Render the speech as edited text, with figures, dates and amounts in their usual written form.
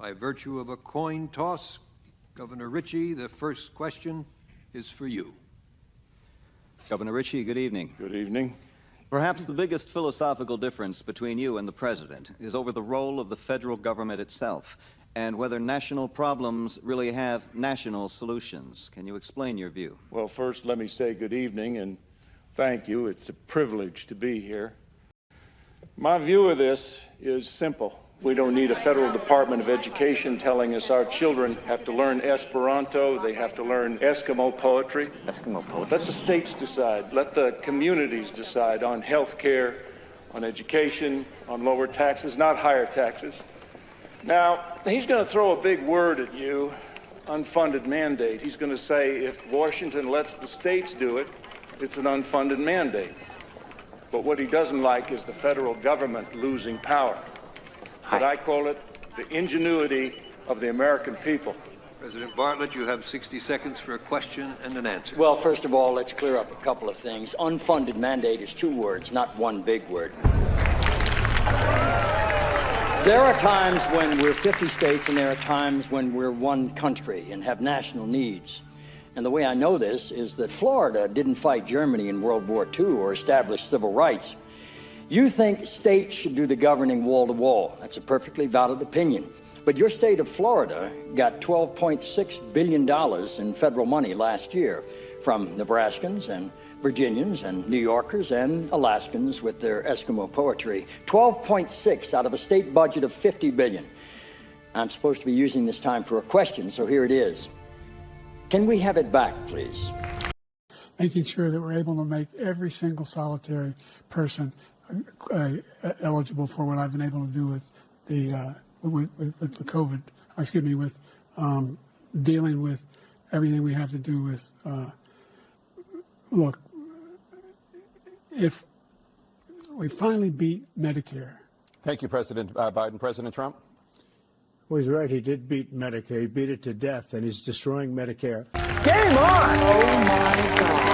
By virtue of a coin toss, Governor Ritchie, the first question is for you. Governor Ritchie, good evening. Good evening. Perhaps the biggest philosophical difference between you and the President is over the role of the federal government itself and whether national problems really have national solutions. Can you explain your view? Well, first, let me say good evening and thank you. It's a privilege to be here. My view of this is simple. We don't need a federal Department of Education telling us our children have to learn Esperanto, they have to learn Eskimo poetry. Eskimo poetry? Let the states decide. Let the communities decide on health care, on education, on lower taxes, not higher taxes. Now, he's going to throw a big word at you, unfunded mandate. He's going to say if Washington lets the states do it, it's an unfunded mandate. But what he doesn't like is the federal government losing power. But I call it the ingenuity of the American people. President Bartlet, you have 60 seconds for a question and an answer. Well, first of all, let's clear up a couple of things. Unfunded mandate is two words, not one big word. There are times when we're 50 states and there are times when we're one country and have national needs. And the way I know this is that Florida didn't fight Germany in World War II or establish civil rights. You think states should do the governing wall to wall. That's a perfectly valid opinion. But your state of Florida got $12.6 billion in federal money last year from Nebraskans and Virginians and New Yorkers and Alaskans with their Eskimo poetry. 12.6 out of a state budget of $50 billion. I'm supposed to be using this time for a question, so here it is. Can we have it back, please? Making sure that we're able to make every single solitary person eligible for what I've been able to do with the COVID. Excuse me, with dealing with everything we have to do with. Look, if we finally beat Medicare. Thank you, President Biden. President Trump? Well, he's right. He did beat Medicare. He beat it to death, and he's destroying Medicare. Game on! Oh, my God.